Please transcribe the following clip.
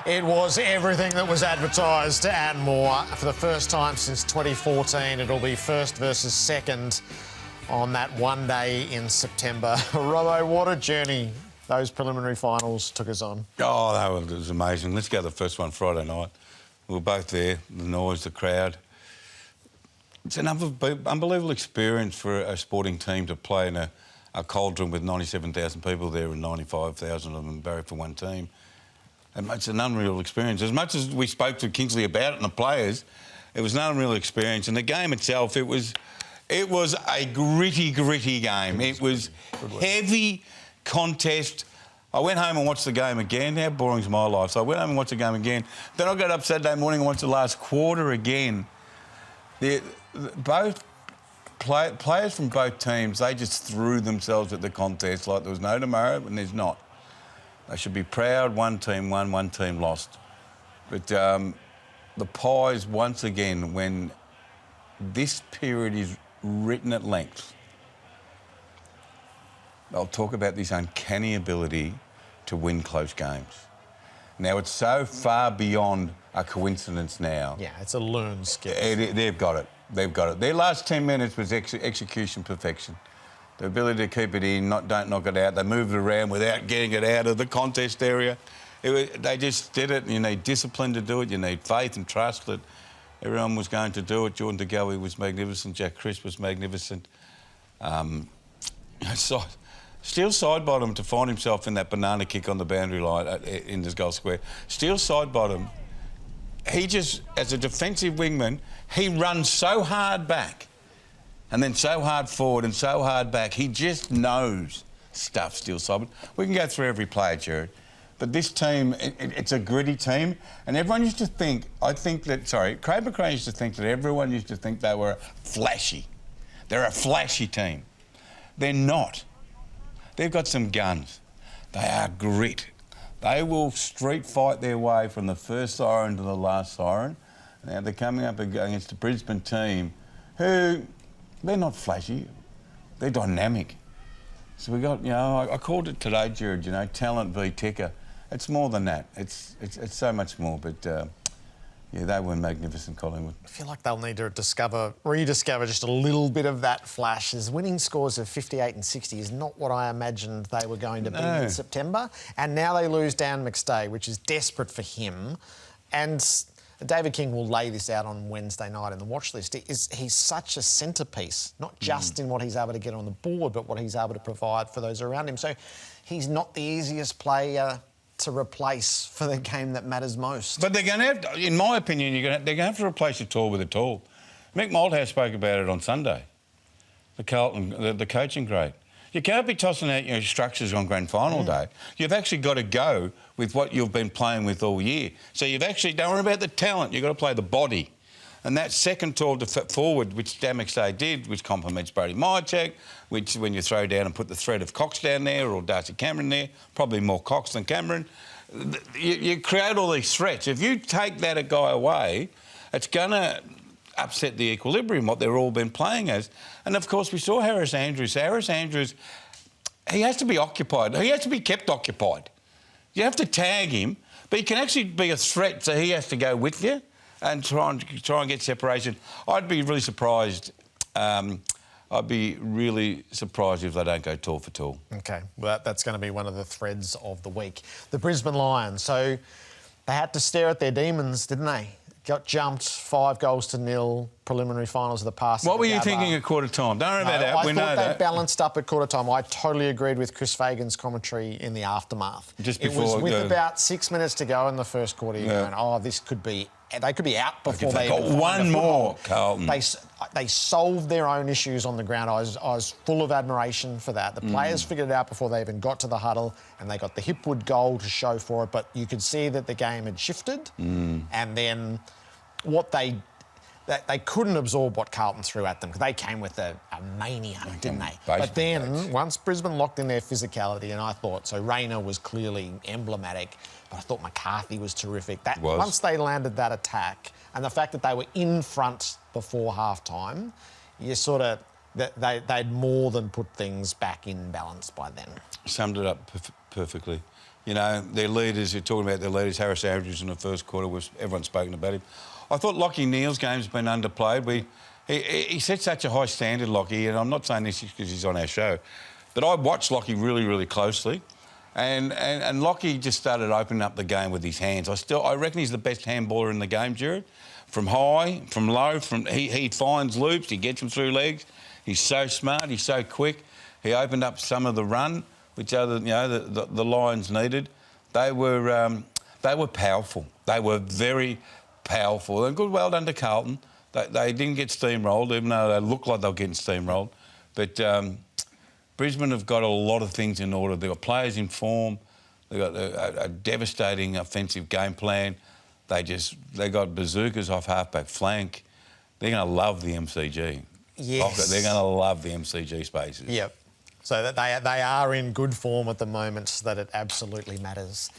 It was everything that was advertised and more. For the first time since 2014, it'll be first versus second on that one day in September. Robbo, what a journey those preliminary finals took us on. Oh, that was amazing. Let's go to the first one Friday night. We were both there, the noise, the crowd. It's an unbelievable experience for a sporting team to play in a cauldron with 97,000 people there and 95,000 of them buried for one team. And it's an unreal experience. As much as we spoke to Kingsley about it and the players, it was an unreal experience. And the game itself, it was a gritty game. It was heavy contest. I went home and watched the game again. How boring's my life? So I went home and watched the game again. Then I got up Saturday morning and watched the last quarter again. Players from both teams, they just threw themselves at the contest like there was no tomorrow, and there's not. They should be proud. One team won, one team lost. But the Pies, once again, when this period is written at length, they'll talk about this uncanny ability to win close games. Now, it's so far beyond a coincidence now. Yeah, it's a learned skill. They've got it. They've got it. Their last 10 minutes was execution perfection. The ability to keep it in, don't knock it out. They moved it around without getting it out of the contest area. They just did it. You need discipline to do it. You need faith and trust that everyone was going to do it. Jordan De Goey was magnificent. Jack Crisp was magnificent. Steele side bottom to find himself in that banana kick on the boundary line in this goal square. Steele side bottom. He just, as a defensive wingman, he runs so hard back and then so hard forward and so hard back. He just knows stuff, Steele side. We can go through every player, Jared. But this team, it's a gritty team. And everyone used to think, Craig McRae used to think that everyone used to think they were flashy. They're a flashy team. They're not. They've got some guns. They are grit. They will street fight their way from the first siren to the last siren. Now they're coming up against a Brisbane team who, they're not flashy, they're dynamic. So we got, I called it today, Jared, talent v ticker. It's more than that. It's so much more, but yeah, they were magnificent, Collingwood. I feel like they'll need to rediscover just a little bit of that flash. His winning scores of 58 and 60 is not what I imagined they were going to be in September. And now they lose Dan McStay, which is desperate for him. And David King will lay this out on Wednesday night in the watch list. He's such a centrepiece, not just in what he's able to get on the board, but what he's able to provide for those around him. So he's not the easiest player to replace for the game that matters most. But they're going to have to, in my opinion, they're going to have to replace a tall with a tall. Mick Malthouse spoke about it on Sunday, the coaching grade. You can't be tossing out structures on grand final day. You've actually got to go with what you've been playing with all year. So you've actually, don't worry about the talent, you've got to play the body. And that second tall forward, which Dan McStay did, which complements Brady Myercheck, which when you throw down and put the threat of Cox down there or Darcy Cameron there, probably more Cox than Cameron, you create all these threats. If you take that guy away, it's going to upset the equilibrium, what they've all been playing as. And, of course, we saw Harris Andrews. Harris Andrews, he has to be occupied. He has to be kept occupied. You have to tag him, but he can actually be a threat, so he has to go with you and try and get separation. I'd be really surprised. I'd be really surprised if they don't go tall for tall. OK, well, that's going to be one of the threads of the week. The Brisbane Lions, so they had to stare at their demons, didn't they? Got jumped 5-0 preliminary finals of the past. What were you thinking at quarter time? Don't worry about that. We know that. I thought they balanced up at quarter time. I totally agreed with Chris Fagan's commentary in the aftermath. Just before it was with about 6 minutes to go in the first quarter. You're going, oh, this could be. They could be out before they got one more, Carlton. They solved their own issues on the ground. I was full of admiration for that. The players figured it out before they even got to the huddle, and they got the Hipwood goal to show for it. But you could see that the game had shifted, and then what they couldn't absorb what Carlton threw at them because they came with a mania, didn't they? But then once Brisbane locked in their physicality, and I thought so, Rayner was clearly emblematic. But I thought McCarthy was terrific. Once they landed that attack and the fact that they were in front before half-time, they'd more than put things back in balance by then. Summed it up perfectly. You know, their leaders, you're talking about their leaders, Harris Andrews in the first quarter, everyone's spoken about him. I thought Lachie Neale's game's been underplayed. He set such a high standard, Lachie, and I'm not saying this because he's on our show, but I watched Lachie really, really closely, and Lachie just started opening up the game with his hands. I reckon he's the best handballer in the game, Jared. From high, from low, he finds loops, he gets them through legs. He's so smart, he's so quick. He opened up some of the run, which the Lions needed. They were powerful. They were very powerful. And good, well done to Carlton. They didn't get steamrolled, even though they looked like they were getting steamrolled. But Brisbane have got a lot of things in order. They've got players in form. They've got a devastating offensive game plan. They got bazookas off halfback flank. They're going to love the MCG. Yes. They're going to love the MCG spaces. Yep. So that they are in good form at the moment, so that it absolutely matters.